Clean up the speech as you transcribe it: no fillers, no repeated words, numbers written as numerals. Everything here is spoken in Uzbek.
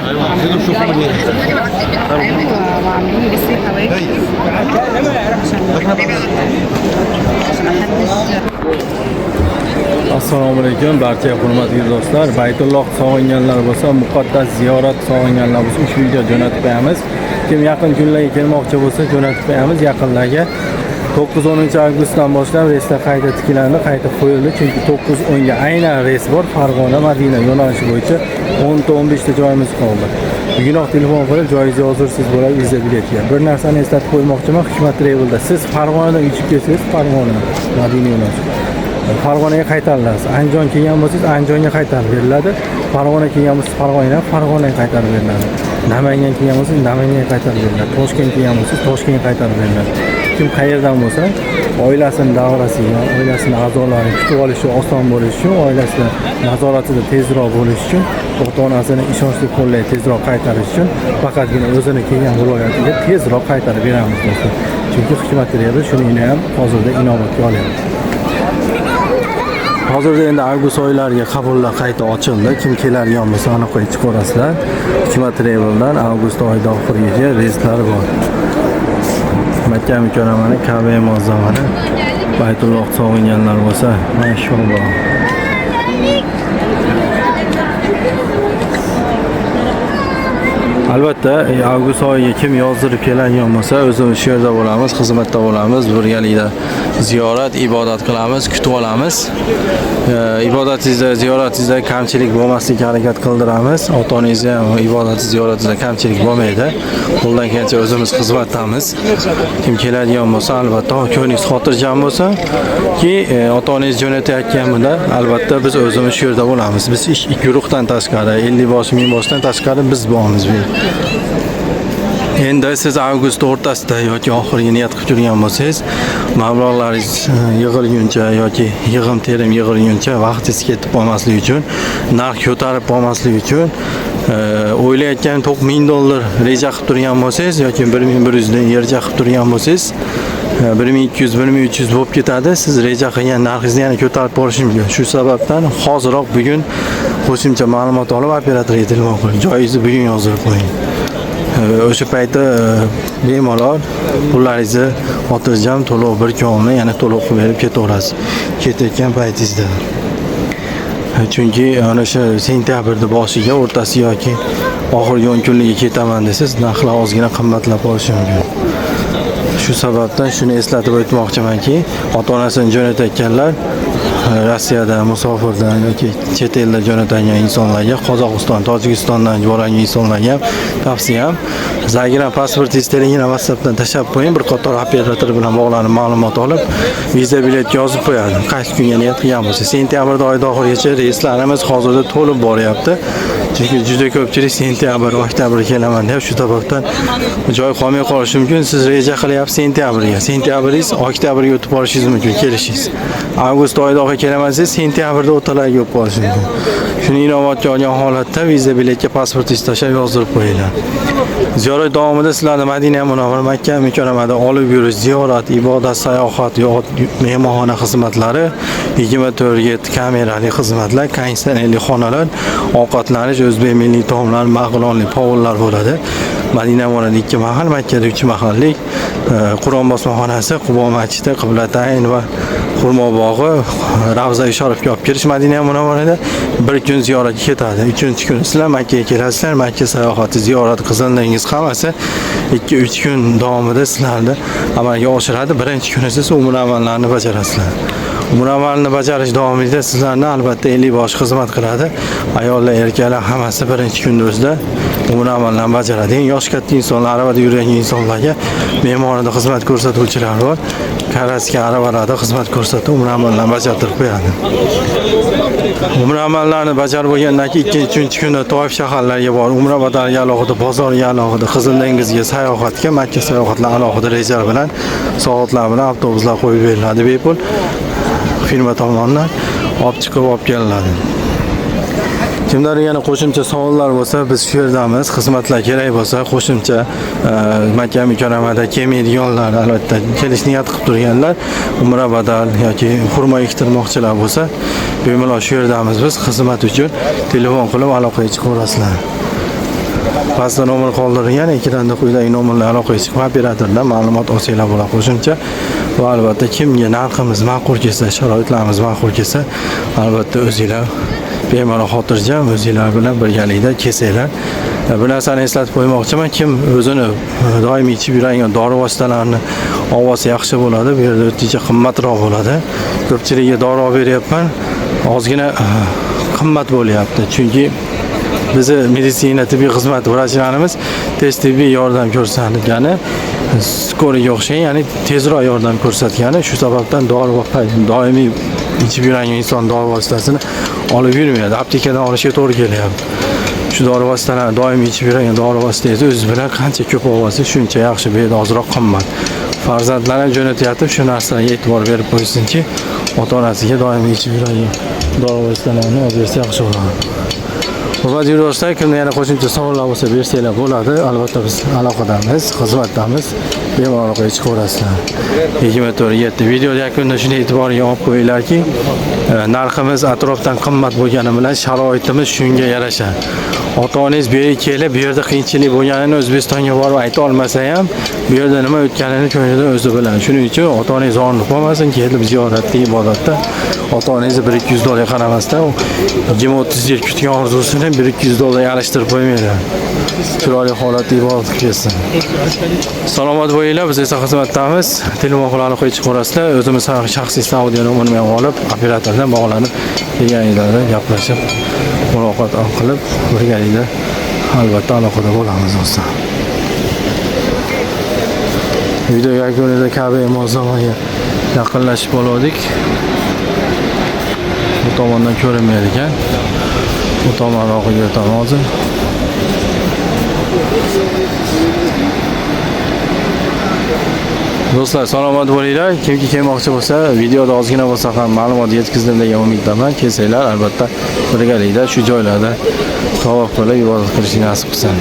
ايوه شوفوا مني ايوه وعاملين لي السيف حوالي Assalomu alaykum barchaga hurmatli do'stlar. Baytulloh sog'inganlar bo'lsa, muqaddas ziyorat sog'inganlar bo'lsa, 3 video jo'natib qo'yamiz. Kim yaqin kunlarga kelmoqchi bo'lsa, jo'natib qo'yamiz. Yaqinlarga 9-10 avgustdan boshlab reyslar qayta tiklandi, qayta qo'yildi. Chunki 9-10 ga aynan reys bor. Farg'ona Madina yo'nalishi bo'yicha 10 ta 15 ta joyimiz qoldi. Bugunoq telefon qilib joyingizni hozirsiz bo'lib viza biletga. Bir narsani eslatib qo'ymoqchiman, Hikmat Travel'da siz Farg'onadan uchib kelsangiz, Farg'ona Madina yo'nalishi Farg'onaga qaytarilasiz. Andijon kelgan bo'lsangiz, Andijonga qaytarib beriladi. Farg'ona kelgan bo'lsangiz, Farg'onaga qaytarib beriladi. Namangan kelgan bo'lsangiz, Namanganga qaytarib beriladi. Toshkent kelgan bo'lsangiz, Toshkentga qaytarib beriladi. Kim qayerdan bo'lsa, oilasini davrasiga, oilasini a'zolarini kutib olishi oson bo'lishi uchun, oilasini nazoratida tezroq bo'lishi uchun, ota-onasini ishonchli qo'llay tezroq qaytarish uchun faqatgina o'zini kelgan viloyatiga tezroq qaytarib beramiz do'stlar. Chunki Hikmat Travel shuni ham hozirda inobatga olyapti. Hozirda endi avgust oylariga qabullar qayta ochildi. Kim keladigan bo'lsa aniq aytib ko'rasizlar. Hikmat Travel'dan avgust oyida oxirigacha reyslari bor. Makka mukarramani Ka'ba muazzamani Baytulloh sog'inganlar bo'lsa, mashalloh. Albatta, avgust oyiga kim yozdirib keladigan bo'lsa, o'zimiz shu yerda bo'lamiz, xizmatda bo'lamiz, birgalikda ziyorat, ibodat qilamiz, kutib olamiz. Ibodatingizda, ziyoratingizda kamchilik bo'lmaslikka harakat qildiramiz. Ota-onangizga ham ibodat, ziyoratingizda kamchilik bo'lmaydi. Qo'ldan kelgancha o'zimiz xizmatdamiz. Kim keladigan bo'lsa, albatta, ko'nglingiz xotirjam bo'lsa, ki ota-onangiz jo'natayotganida, albatta biz o'zimiz shu yerda bo'lamiz. Biz ish guruhdan tashqari, 50 bosh, 1000 boshdan tashqari biz bormiz. Endi siz avgust o'rtasida yoki oxiriga niyat qilib turgan bo'lsangiz, mablag'laringiz yig'ilguncha yoki yig'im-terim yig'ilguncha vaqtingiz ketib qolmasligi uchun, narx ko'tarib qolmasligi uchun o'ylayotgan $1000 reja qilib turgan bo'lsangiz yoki 1100 dan yerja qilib turgan bo'lsangiz, 1200, 1300 bo'lib ketadi. Siz reja qilgan narxingizni yana ko'tarib borishingiz mumkin. Shu sababdan hoziroq bugun qo'shimcha ma'lumot olib operatorga telefon qiling. Joyingizni bugun yozdirib qo'ying. O'sha paytda bemalol pullaringizni xotirjam to'lov bir kunni yana to'lov qilib berib ketaverasiz. Ketayotgan paytingizda. Chunki ana o'sha sentyabrning boshiga, o'rtasi yoki oxirgi 10 kunligiga ketaman desangiz, narxlar ozgina qimmatlab qolishi mumkin. Shu sababdan shuni eslatib o'tmoqchimanki, ota-onasini jo'natayotganlar Rossiyada, musofirdan yoki chet elda jo'natadigan insonlarga, Qozog'iston, Tojikistondan borgan insonlarga ham tavsiyam, Zagiran pasportingiz telegina WhatsAppdan tashlab qo'ying, bir qator operator bilan bog'lanib ma'lumot olib, viza bilet yozib qo'yadi. Qaysi kunga niyat qilgan bo'lsa, sentyabr oyida oxirigacha reyslarimiz hozirda to'lib boryapti. Chunki juda ko'pchilik sentyabr, oktyabr kelaman deb shu sababdan joy qolmay qolishi mumkin. Siz reja qilyapsiz sentyabrga. Sentyabringiz oktyabrga o'tib borishingiz mumkin kelishingiz. Avgust oyida kelaman desangiz, sentyabrda o'rtalarga o'tib qolishi mumkin. Shuni inobatga olgan holatda viza biletga pasportingizni tashlab yozdirib qo'yinglar. Ziyorat davomida sizlarni Madina Munavvara Makka mukarramada olib yurish, ziyorat, ibodat, sayohat, mehmonxona xizmatlari, 24 kamerali xizmatlar, konditsionerli xonalar, ovqatlanish, o'zbek milliy taomlar, mag'lonli povullar bo'ladi. Madina Munavvarada 2 mahal, Makkada 3 mahallik Qur'on bosmaxonasi, Qubo masjidi, Qiblatayn va Xurmo bog'i, Ravza-i Sharifga olib kirish Madina Munavvarada bir kun ziyoratga ketadi. 3-kun sizlar Makkaga kelasizlar. Makka sayohati, ziyorat, qizilligingiz hammasi 2-3 kun davomida sizlarni amalga oshiradi. Birinchi kuni siz umra amallarini bajarasizlar. Umra amalini bajarish davomida sizlarni albatta 50 bosh xizmat qiladi. Ayollar, erkaklar hammasi birinchi kun o'zida umra amallarini bajaradi. Yosh katta insonlar, arabada yurgan insonlarga mehmonxonada xizmat ko'rsatuvchilar bor. Karaska arabalarda xizmat ko'rsatib, umra amallarini bajartirib qo'yadi. Umra amallarini bajarib bo'lgandan keyin 2-3 kunda Toif shaharlariga borib, umra badaliga alohida, bozorga alohida, Qizil dengizga sayohatga, Makka sayohatlar alohida reja bilan, soatlar bilan avtobuslar qo'yib beriladi bepul. Firma tomonidan olib chiqib olib kelinadi. Kimlar yana qo'shimcha savollar bo'lsa, biz shu yerdamiz. Xizmatlar kerak bo'lsa, qo'shimcha Makka mukarramada kelmaydiganlar, albatta kelish niyat qilib turganlar, umra badal yoki xurmo ektirmoqchilar bo'lsa, bemalol shu yerdamiz biz. Xizmat uchun telefon qilib aloqaga chiqaverasizlar. Pastda nomer qoldirilgan, ekranda quyidagi nomerlar aloqaga chiqib operatordan ma'lumot olsanglar bo'ladi qo'shimcha. Va albatta kimga narximiz ma'qul kelsa, sharoitlarimiz ma'qul kelsa, albatta o'zinglar bemalol xotirjam o'zinglar bilan birgalikda kelsanglar. Bu narsani eslatib qo'ymoqchiman, kim o'zini doimiy ichib yuradigan dori vositalarini olsa yaxshi bo'ladi, bu yerda o'rtacha qimmatroq bo'ladi. Ko'pchilikga dori olib beryapman, ozgina qimmat bo'lyapti, chunki bizi meditsina tibbiy xizmat vrachlarimiz tez tibbiy yordam ko'rsatgani, skoriga o'xshagan, ya'ni tezroq yordam ko'rsatgani, shu sababdan dori doimiy ichib yurgan inson dori vositasini olib yurmaydi. Aptekadan olishga to'g'ri kelyapti. Shu dori vositalarini doimiy ichib yurgan dori vositangizni o'zingiz bilan qancha ko'p olsangiz, shuncha yaxshi, bu yerda ozroq qimmat. Farzandlarni jo'natyapti, shu narsalarga e'tibor berib qo'ysinchi, ota-onasiga doimiy ichib yurgan dori vositalarini olib bersa yaxshi bo'ladi. Hurmatli yo'ldoshlar, kimda yana qo'shimcha savollar bo'lsa bersanglar bo'ladi. Albatta biz aloqadamiz, xizmatdamiz. Bemalol aloqaga chiqaverasizlar. 24/7 video yakunida shuni e'tiborga olib qo'yinglarki, narximiz atrofdan qimmat bo'lgani bilan sharoitimiz shunga yarasha. Ota-onangiz bu yerga kelib, bu yerda qiyinchilik bo'lganini O'zbekistonga borib ayta olmasa ham, bu yerda nima o'tganini ko'nglida o'zi bilan. Shuning uchun ota-onangiz og'rinib qolmasin, kelib ziyoratda, ibodatda ota-onangizni $100-200 qaramasdan 20-30 yil kutgan orzusini $100-200 alishtirib qo'ymaydi. Chiroyli holatda ibodat qilsin. Salomat bo'linglar, biz esa xizmatdamiz. Telefon qilib aloqaga chiqaverasizlar. O'zimiz shaxsiy audio nomerimni ham olib, operatordan bog'lanib, kelganingizda gaplashib, muloqot qilib, birgalikda albatta aloqada bo'lamiz do'stlar. Video yakunida Ka'ba muazzamaga yaqinlashib oldik. Bu tomondan ko'rinmaydi ekan. Bu tomonroqqa o'taman hozir. Do'stlar, salomat bo'linglar. Kimki kelmoqchi bo'lsa, videoda ozgina bo'lsa ham ma'lumot yetkazdim degan umiddaman. Kelsanglar, albatta birgalikda shu joylarda tavof qilib ibodat qilishni nasib qilsin.